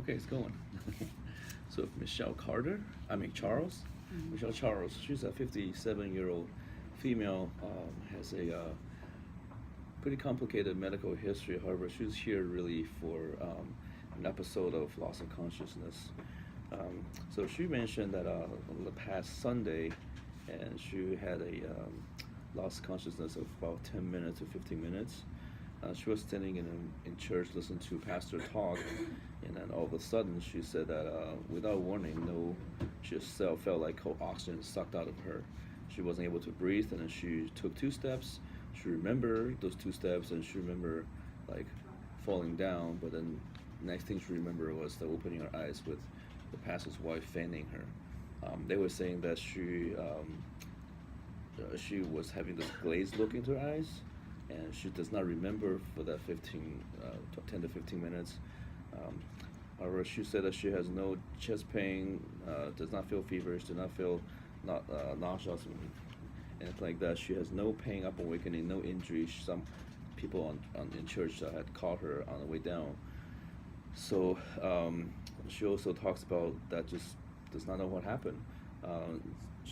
Okay, it's going. So Charles, Michelle Charles, she's a 57-year-old female, has a pretty complicated medical history. However, she's here really for an episode of loss of consciousness. So she mentioned that over the past Sunday, and she had a loss of consciousness of about 10 minutes to 15 minutes. She was standing in church listening to pastor talk, and then all of a sudden she said that without warning, she just felt like oxygen sucked out of her. She wasn't able to breathe, and then she took 2 steps. She remembered those 2 steps, and she remembered like falling down. But then next thing she remembered was the opening her eyes with the pastor's wife fanning her. They were saying that she was having this glazed look into her eyes, and she does not remember for that 10 to 15 minutes. However, she said that she has no chest pain, does not feel feverish, does not feel nauseous, anything like that. She has no pain up awakening, no injury. Some people in church had called her on the way down. So she also talks about that just does not know what happened.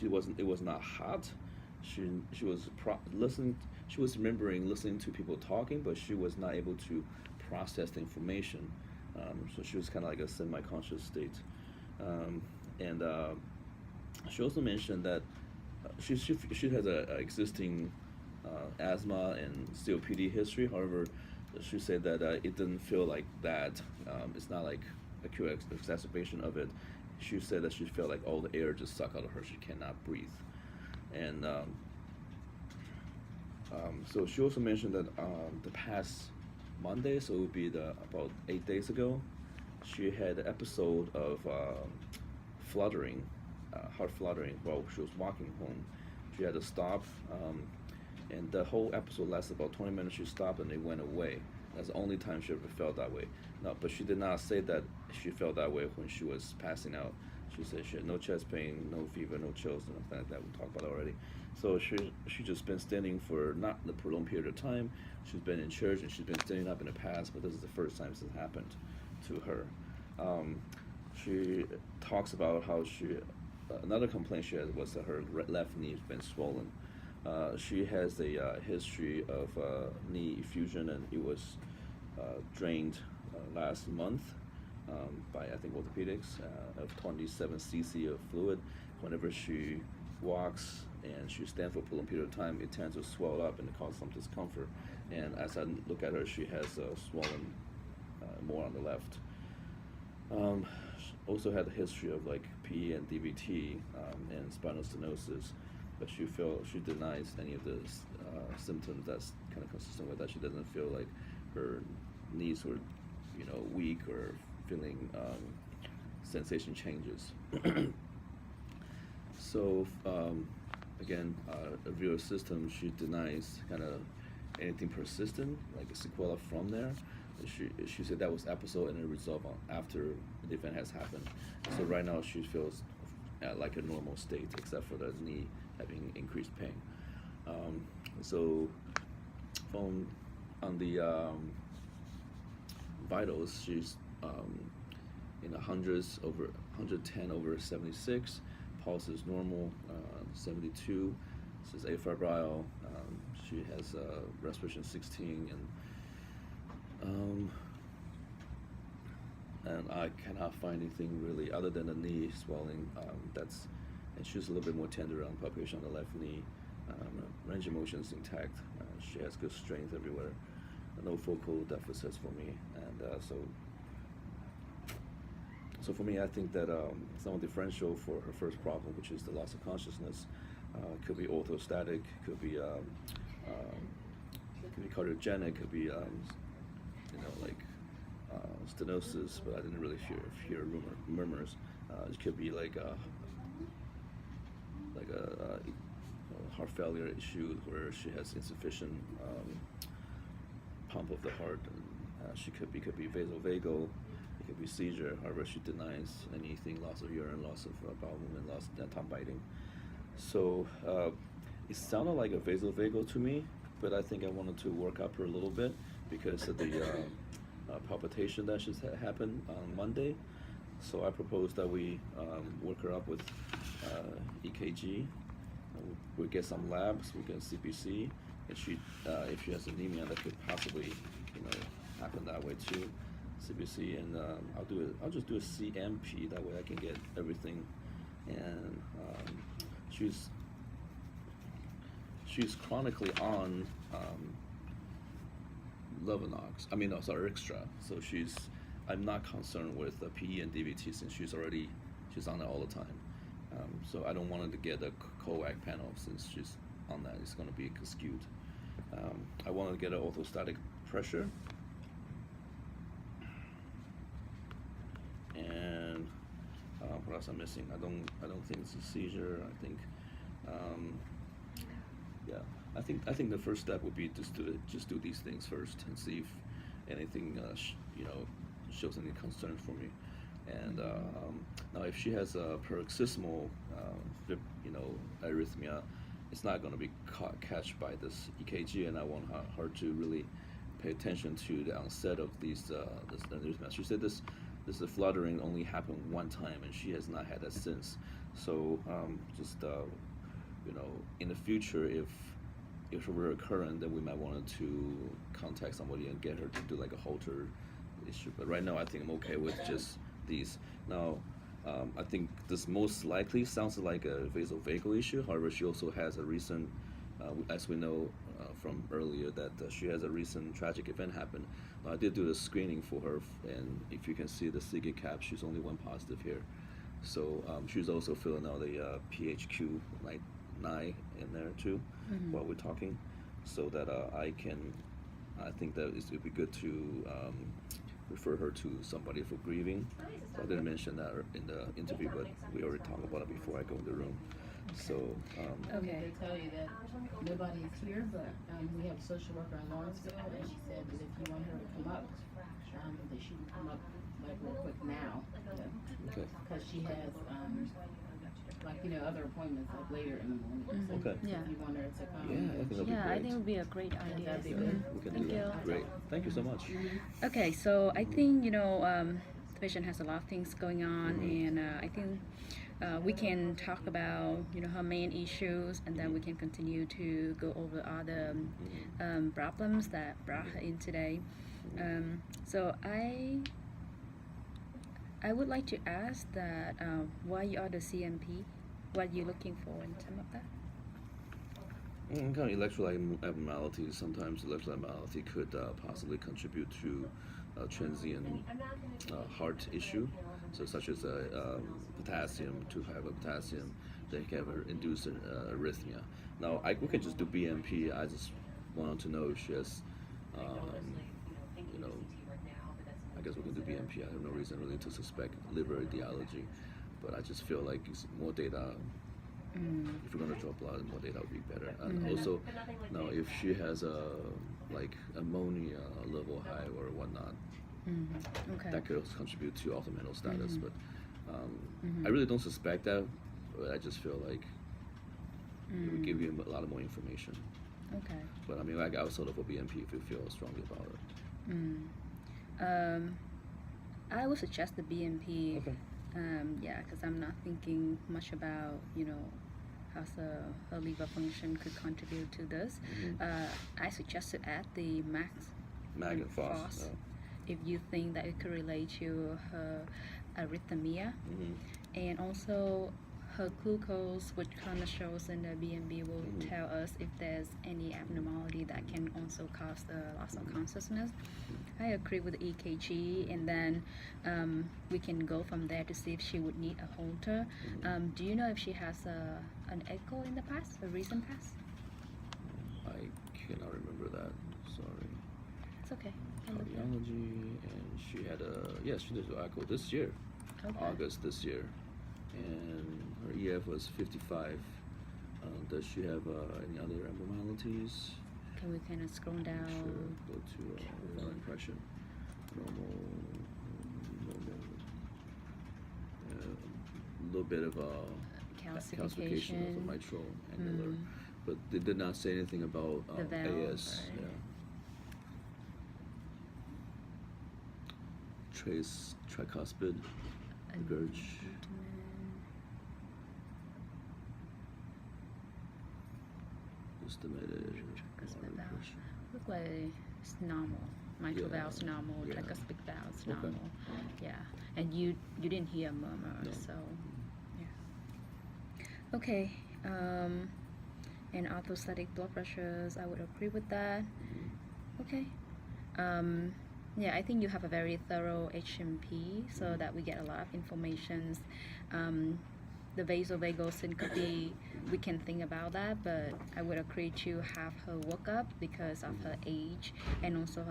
It was not hot. She was listening. She was remembering listening to people talking, but she was not able to process the information. So she was kind of like a semi-conscious state. And she also mentioned that she has a existing asthma and COPD history. However, she said that it didn't feel like that. It's not like acute exacerbation of it. She said that she felt like all the air just sucked out of her. She cannot breathe. And so she also mentioned that the past Monday, so it would be about 8 days ago, she had an episode of fluttering, heart fluttering while she was walking home. She had to stop, and the whole episode lasted about 20 minutes. She stopped and it went away. That's the only time she ever felt that way. No, but she did not say that she felt that way when she was passing out. She said she had no chest pain, no fever, no chills, nothing like that. We talked about it already. So she just been standing for not a prolonged period of time. She's been in church and she's been standing up in the past, but this is the first time this happened to her. She talks about how another complaint she had was that her left knee has been swollen. She has a history of knee effusion, and it was drained last month by, I think, orthopedics, of 27 cc of fluid. Whenever she walks and she stands for a prolonged period of time, it tends to swell up and it causes some discomfort. And as I look at her, she has swollen more on the left. Also had a history of like PE and DVT and spinal stenosis, but she denies any of the symptoms that's kind of consistent with that. She doesn't feel like her knees were, weak or feeling sensation changes. So again, a viewer system, she denies kind of anything persistent, like a sequela from there. She said that was episode and it resolved after the event has happened. So right now she feels like a normal state, except for the knee having increased pain. So on the vitals, she's in the hundreds, over 110 over 76. Pulse is normal, 72. This is afebrile. She has respiration 16, and I cannot find anything really other than the knee swelling. And she's a little bit more tender on palpation on the left knee. Range of motion is intact. She has good strength everywhere. No focal deficits for me, and so for me, I think that some differential for her first problem, which is the loss of consciousness, could be orthostatic, could be cardiogenic, could be stenosis, but I didn't really hear murmurs. It could be like a heart failure issue where she has insufficient pump of the heart. And, she could be vasovagal. It could be seizure. However, she denies anything: loss of urine, loss of bowel movement, loss of tongue biting. So it sounded like a vasovagal to me, but I think I wanted to work up her a little bit because of the palpitation that just happened on Monday. So I propose that we work her up with EKG. We get some labs. We get CBC, and if she has anemia, that could possibly, happen that way too. CBC, and I'll just do a CMP. That way I can get everything. And she's chronically on Levinox. I mean, no, sorry, extra. So I'm not concerned with PE and DVT since she's on it all the time. So I don't want her to get a coag panel since she's on that. It's going to be skewed. I want to get an orthostatic pressure. And what else I'm missing? I don't think it's a seizure. I think, yeah. I think the first step would be just do these things first and see if anything shows any concern for me. And now if she has a paroxysmal arrhythmia, it's not going to be catched by this EKG, and I want her to really pay attention to the onset of this arrhythmia. She said this fluttering only happened one time, and she has not had that since. So in the future, if it were recurrent, then we might want to contact somebody and get her to do like a Holter issue. But right now, I think I'm okay with just these. Now, I think this most likely sounds like a vasovagal issue. However, she also has a recent, as we know from earlier, that she has a recent tragic event happen. I did do the screening for her, and if you can see the SIGA cap, she's only one positive here. So she's also filling out a PHQ like 9 in there too, while we're talking, so that I think that it would be good to refer her to somebody for grieving. So I didn't mention that in the interview, but we already talked about it before I go in the room. So okay. They tell you that nobody is here, but we have a social worker in Lawrenceville, and she said that if you want her to come up, that she can come up like real quick now. Okay. Because she has other appointments like later in the morning. So Okay. if you want her to come. Yeah, I think that'd be great. I think it would be a great idea. That'd be good. We can Thank do that. you. Great. Thank you so much. Okay, so I think the patient has a lot of things going on, and I think we can talk about her main issues, and then we can continue to go over other problems that brought her in today. So I would like to ask that why you are the CMP, what you're looking for in terms of that. Kind of electrolyte abnormalities. Sometimes electrolyte abnormality could possibly contribute to a transient heart issue, so such as potassium, too high of a potassium, that can induce arrhythmia. Now, we can just do BMP. I just wanted to know if she has, I guess we can do BMP. I have no reason really to suspect liver etiology, but I just feel like it's more data. If we're going to draw blood, more data would be better. And also, now if she has ammonia level high or whatnot, Okay. that could also contribute to automental status. But I really don't suspect that. But I just feel like it would give you a lot of more information. Okay. But I mean, like outside of a BMP, if you feel strongly about it. I would suggest the BMP. Okay. Because I'm not thinking much about how her liver function could contribute to this. I suggest to add the mag and phos. If you think that it could relate to her arrhythmia, and also her glucose, which kind of shows in the BMB, will tell us if there's any abnormality that can also cause the loss of consciousness. I agree with the EKG, and then we can go from there to see if she would need a Holter. Do you know if she has an echo in the past, a recent past? I cannot remember that. Sorry. It's okay. Cardiology, and she had she did an echo this year, August this year, and her EF was 55. Does she have any other abnormalities? Can we kind of scroll down? Sure. Go to far impression. Normal. A little bit of calcification of the mitral annular, but they did not say anything about the valve, AS. right. tricuspid regurg. Estimated Tricuspid water valve. pressure. Look like it's normal. Mitral Yeah, valve's normal. yeah. Tricuspid valve's Okay. normal. Yeah, and you didn't hear a murmur, No. so yeah. Okay. And orthostatic blood pressures, I would agree with that. Okay. Yeah, I think you have a very thorough HMP, so that we get a lot of information. The vasovagal syncope, we can think about that, but I would agree to have her work up because of her age, and also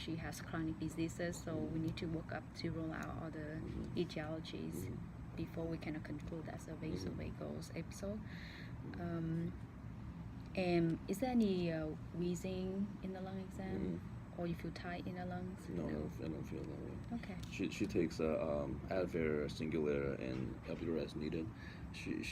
she has chronic diseases, so we need to work up to rule out all the etiologies before we can conclude that's a vasovagal episode. And is there any wheezing in the lung exam, or you feel tight in the lungs? No, I don't feel that way. Okay. She takes Advair singular and albuterol as needed.